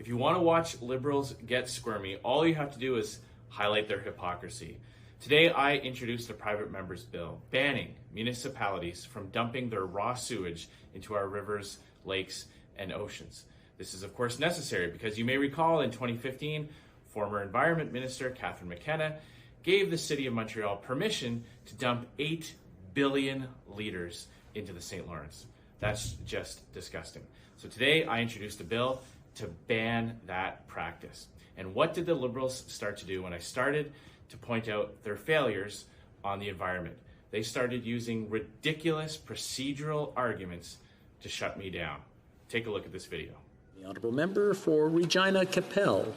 If you want to watch Liberals get squirmy, all you have to do is highlight their hypocrisy. Today, I introduced a private member's bill banning municipalities from dumping their raw sewage into our rivers, lakes, and oceans. This is, of course, necessary because you may recall in 2015, former Environment Minister Catherine McKenna gave the City of Montreal permission to dump 8 billion litres into the St. Lawrence. That's just disgusting. So today, I introduced a bill to ban that practice. And what did the Liberals start to do when I started to point out their failures on the environment? They started using ridiculous procedural arguments to shut me down. Take a look at this video. The Honourable Member for Regina-Qu'Appelle.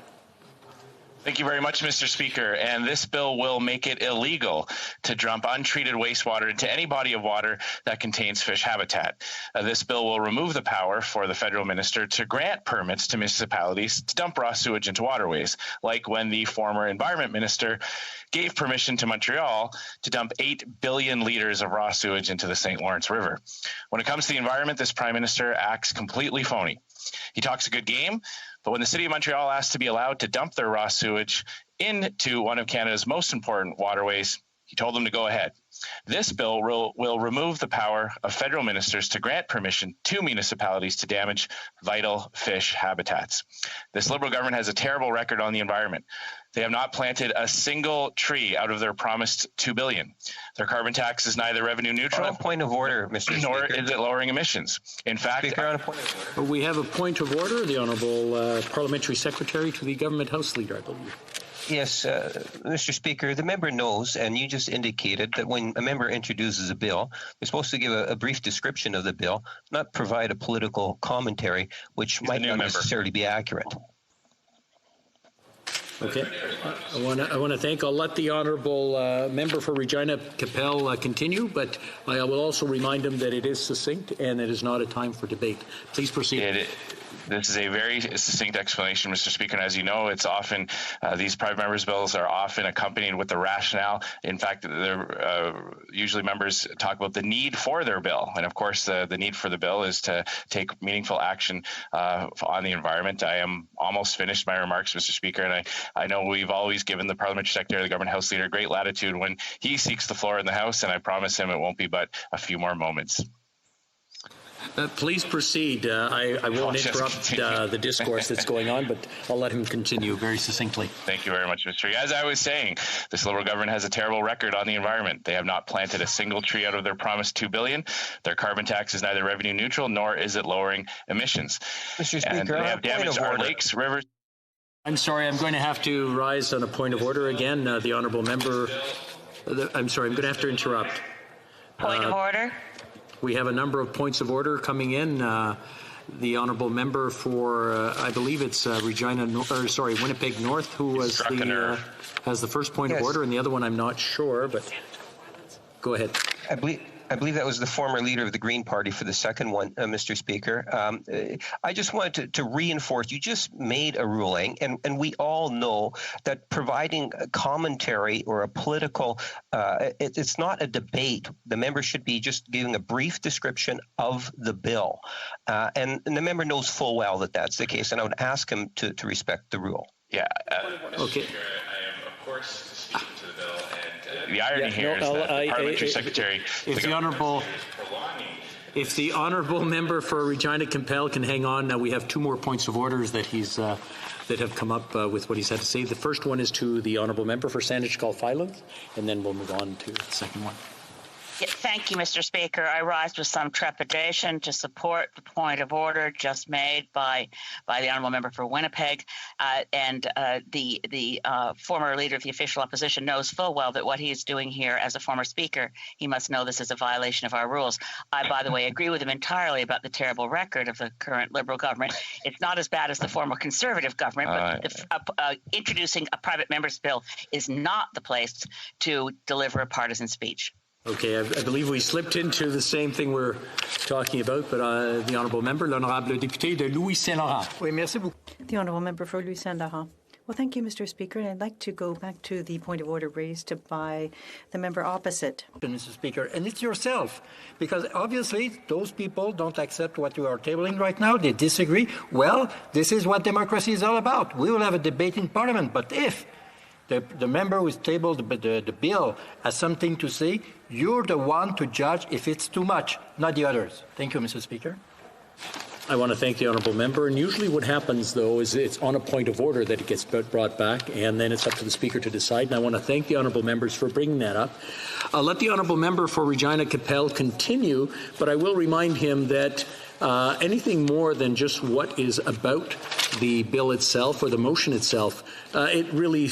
Thank you very much, Mr. Speaker. And this bill will make it illegal to dump untreated wastewater into any body of water that contains fish habitat. This bill will remove the power for the federal minister to grant permits to municipalities to dump raw sewage into waterways, like when the former environment minister gave permission to Montreal to dump 8 billion litres of raw sewage into the St. Lawrence River. When it comes to the environment, this prime minister acts completely phony. He talks a good game, but when the City of Montreal asked to be allowed to dump their raw sewage into one of Canada's most important waterways, he told them to go ahead. This bill will remove the power of federal ministers to grant permission to municipalities to damage vital fish habitats. This Liberal government has a terrible record on the environment. They have not planted a single tree out of their promised $2 billion. Their carbon tax is neither revenue neutral. On a point of order, Mr. Nor Speaker. is it lowering emissions. In fact, Speaker, on a point of order. We have a point of order. The Honourable Parliamentary Secretary to the Government House Leader, I believe. Yes, Mr. Speaker, the member knows, and you just indicated that when a member introduces a bill, they're supposed to give a brief description of the bill, not provide a political commentary, which might not necessarily be accurate. Okay. I want to thank. I'll let the Honourable Member for Regina-Qu'Appelle continue, but I will also remind him that it is succinct and it is not a time for debate. Please proceed. This is a very succinct explanation, Mr. Speaker, and as you know, it's often these private members' bills are often accompanied with the rationale. In fact, usually members talk about the need for their bill, and of course, the need for the bill is to take meaningful action on the environment. I am almost finished my remarks, Mr. Speaker, and I know we've always given the Parliamentary Secretary, the Government House Leader, great latitude when he seeks the floor in the House, and I promise him it won't be but a few more moments. Please proceed. I won't interrupt the discourse that's going on, but I'll let him continue very succinctly. Thank you very much, Mr. As I was saying, this Liberal government has a terrible record on the environment. They have not planted a single tree out of their promised $2 billion. Their carbon tax is neither revenue neutral nor is it lowering emissions. Mr. Speaker, and they have damaged our lakes, rivers. I'm sorry, I'm going to have to rise on a point of order again. The Honourable Member, I'm sorry, I'm going to have to interrupt. Point of order. We have a number of points of order coming in. The Honourable Member for, I believe it's Winnipeg North, who was has the first point of order, and the other one I'm not sure, but go ahead. I believe that was the former leader of the Green Party for the second one, Mr. Speaker. I just wanted to reinforce, you just made a ruling, and we all know that providing a commentary or a political, it's not a debate. The member should be just giving a brief description of the bill. And the member knows full well that that's the case, and I would ask him to respect the rule. Yeah. Okay. I am, of course, speaking to the bill. The irony here is that the Parliamentary Secretary... If the Honourable Member for Regina-Qu'Appelle can hang on, we have two more points of orders that that have come up with what he's had to say. The first one is to the Honourable Member for Sewage, and then we'll move on to the second one. Yeah, thank you, Mr. Speaker. I rise with some trepidation to support the point of order just made by the Honourable Member for Winnipeg. The former leader of the official opposition knows full well that what he is doing here as a former speaker, he must know this is a violation of our rules. I, by the way, agree with him entirely about the terrible record of the current Liberal government. It's not as bad as the former Conservative government, but introducing a private member's bill is not the place to deliver a partisan speech. Okay, I believe we slipped into the same thing we're talking about, but the Honourable Member, l'Honourable Député de Louis-Saint-Laurent. Oui, merci beaucoup. The Honourable Member for Louis-Saint-Laurent. Well, thank you, Mr. Speaker. And I'd like to go back to the point of order raised by the member opposite. Mr. Speaker, and it's yourself, because obviously those people don't accept what you are tabling right now. They disagree. Well, this is what democracy is all about. We will have a debate in Parliament, but if the member who has tabled the bill has something to say, you're the one to judge if it's too much, not the others. Thank you, Mr. Speaker. I want to thank the honourable member. And usually what happens, though, is it's on a point of order that it gets brought back, and then it's up to the Speaker to decide. And I want to thank the honourable members for bringing that up. I'll let the honourable member for Regina-Qu'Appelle continue, but I will remind him that anything more than just what is about the bill itself or the motion itself, it really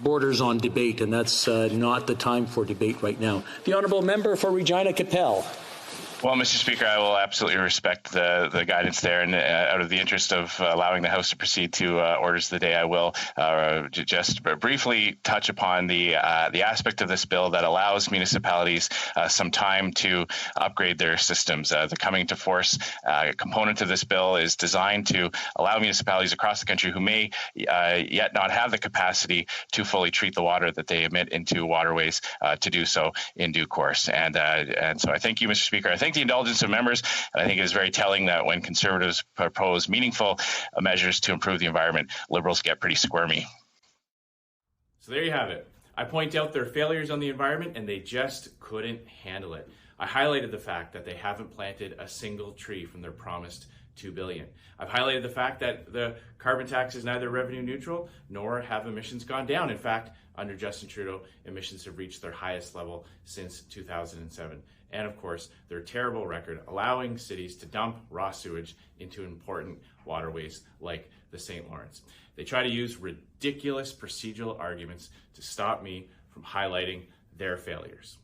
borders on debate, and that's not the time for debate right now. The honourable member for Regina-Qu'Appelle. Well, Mr. Speaker, I will absolutely respect the guidance there, and out of the interest of allowing the House to proceed to orders of the day, I will just briefly touch upon the aspect of this bill that allows municipalities some time to upgrade their systems. The coming into force component of this bill is designed to allow municipalities across the country who may yet not have the capacity to fully treat the water that they emit into waterways to do so in due course. And so I thank you, Mr. Speaker. I thank the indulgence of members, and I think it is very telling that when Conservatives propose meaningful measures to improve the environment, Liberals get pretty squirmy. So there you have it. I point out their failures on the environment, and they just couldn't handle it. I highlighted the fact that they haven't planted a single tree from their promised $2 billion. I've highlighted the fact that the carbon tax is neither revenue neutral nor have emissions gone down. In fact, under Justin Trudeau, emissions have reached their highest level since 2007. And of course, their terrible record allowing cities to dump raw sewage into important waterways like the St. Lawrence. They try to use ridiculous procedural arguments to stop me from highlighting their failures.